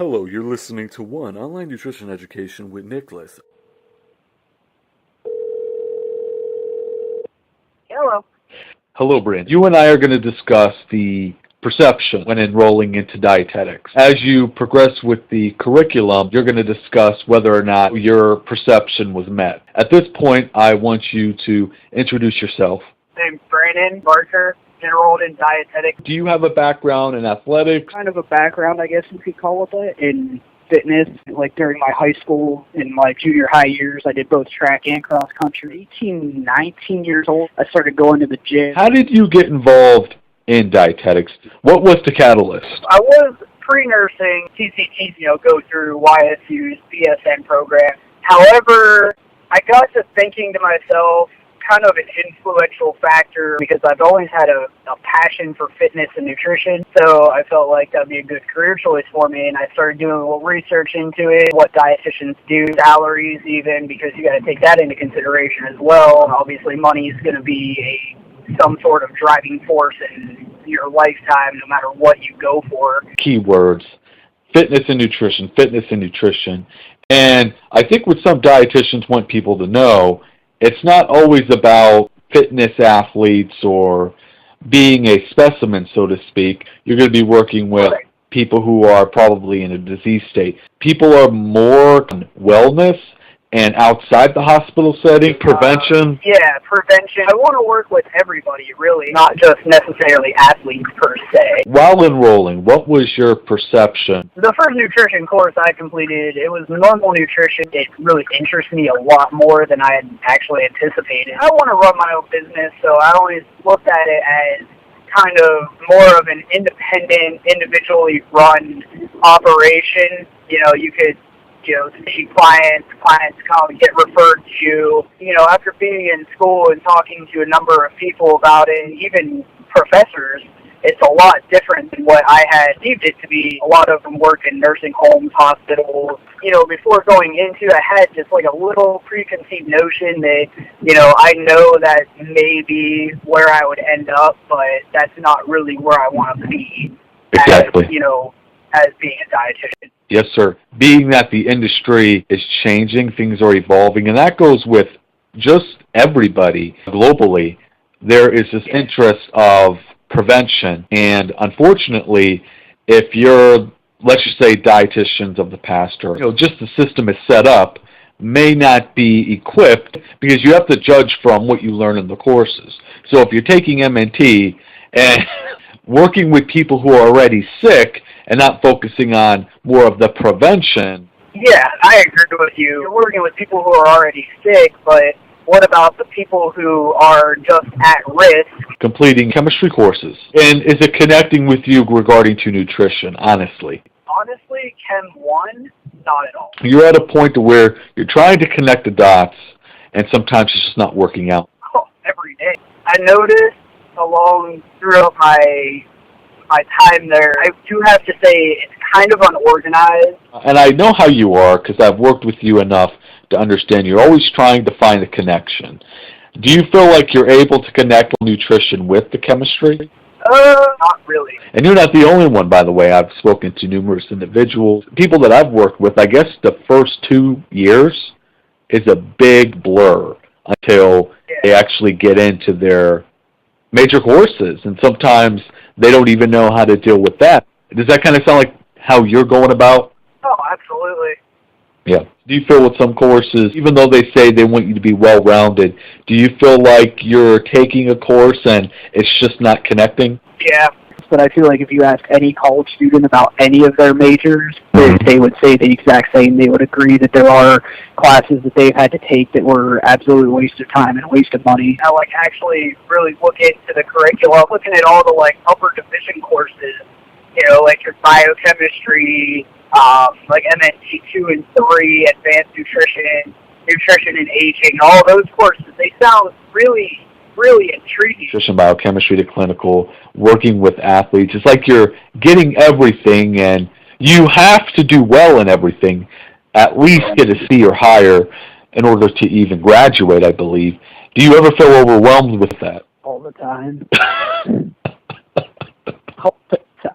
Hello, you're listening to One Online Nutrition Education with Nicholas. Hello. Hello, Brand. You and I are going to discuss the perception when enrolling into dietetics. As you progress with the curriculum, you're going to discuss whether or not your perception was met. At this point, I want you to introduce yourself. I'm Brandon Barker, enrolled in dietetics. Do you have a background in athletics? Kind of a background, I guess you could call it that, in fitness. Like during my high school and my junior high years, I did both track and cross country. 18, 19 years old, I started going to the gym. How did you get involved in dietetics? What was the catalyst? I was pre-nursing, TCTs, go through YSU's BSN program. However, I got to thinking to myself, kind of an influential factor, because I've always had a passion for fitness and nutrition, so I felt like that would be a good career choice for me, and I started doing a little research into it, what dietitians do, salaries even, because you got to take that into consideration as well. Obviously, money is going to be some sort of driving force in your lifetime, no matter what you go for. Keywords: fitness and nutrition, fitness and nutrition. And I think what some dietitians want people to know, it's not always about fitness athletes or being a specimen, so to speak. You're going to be working with people who are probably in a disease state. People are more wellness and outside the hospital setting, prevention. Prevention. I want to work with everybody, really, not just necessarily athletes per se. While enrolling, what was your perception? The first nutrition course I completed, it was normal nutrition. It really interests me a lot more than I had actually anticipated. I want to run my own business, so I always looked at it as kind of more of an independent, individually run operation. You could see clients come and get referred to you. After being in school and talking to a number of people about it, even professors, it's a lot different than what I had believed it to be. A lot of them work in nursing homes, hospitals. Before going into it, I had just like a little preconceived notion that, I know that may be where I would end up, but that's not really where I want to be. Exactly. As being a dietitian. Yes, sir. Being that the industry is changing, things are evolving, and that goes with just everybody globally. There is this interest of prevention, and unfortunately, if you're, let's just say, dietitians of the past, or just the system is set up, may not be equipped, because you have to judge from what you learn in the courses. So if you're taking MNT and working with people who are already sick and not focusing on more of the prevention. Yeah, I agree with you. You're working with people who are already sick, but what about the people who are just at risk? Completing chemistry courses. And is it connecting with you regarding to nutrition, honestly? Honestly, Chem 1, not at all. You're at a point to where you're trying to connect the dots, and sometimes it's just not working out. Oh, every day. I noticed throughout my time there, I do have to say it's kind of unorganized. And I know how you are, because I've worked with you enough to understand you're always trying to find a connection. Do you feel like you're able to connect nutrition with the chemistry? Not really. And you're not the only one, by the way. I've spoken to numerous individuals. People that I've worked with, I guess the first 2 years is a big blur until they actually get into their major courses, and sometimes they don't even know how to deal with that. Does that kind of sound like how you're going about? Oh, absolutely. Yeah. Do you feel with some courses, even though they say they want you to be well-rounded, do you feel like you're taking a course and it's just not connecting? Yeah. But I feel like if you ask any college student about any of their majors, they would say the exact same. They would agree that there are classes that they've had to take that were absolute waste of time and a waste of money. I actually really look into the curriculum, looking at all the upper division courses, like your biochemistry, like MNT 2 and 3, advanced nutrition and aging, all those courses. They sound really intriguing. Nutrition, biochemistry to clinical, working with athletes. It's like you're getting everything, and you have to do well in everything, at least get a C or higher in order to even graduate, I believe. Do you ever feel overwhelmed with that? All the time.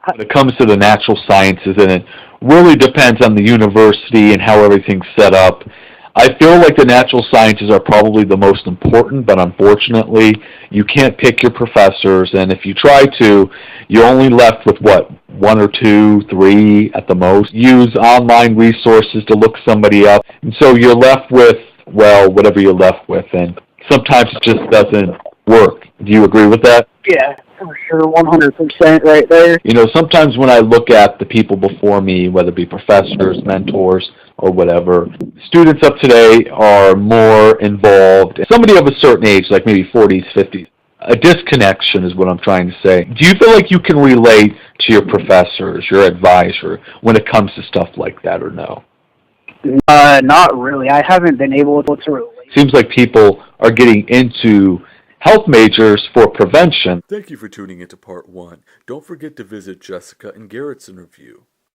When it comes to the natural sciences, and really depends on the university and how everything's set up. I feel like the natural sciences are probably the most important, but unfortunately, you can't pick your professors, and if you try to, you're only left with, what, 1 or 2, 3 at the most. Use online resources to look somebody up, and so you're left with, well, whatever you're left with, and sometimes it just doesn't work. Do you agree with that? Yeah, for sure, 100% right there. You know, sometimes when I look at the people before me, whether it be professors, mentors, or whatever, students of today are more involved. Somebody of a certain age, like maybe 40s, 50s, a disconnection is what I'm trying to say. Do you feel like you can relate to your professors, your advisor, when it comes to stuff like that, or no? Not really. I haven't been able to relate. Seems like people are getting into health majors for prevention. Thank you for tuning into part 1. Don't forget to visit Jessica and Garrett's interview.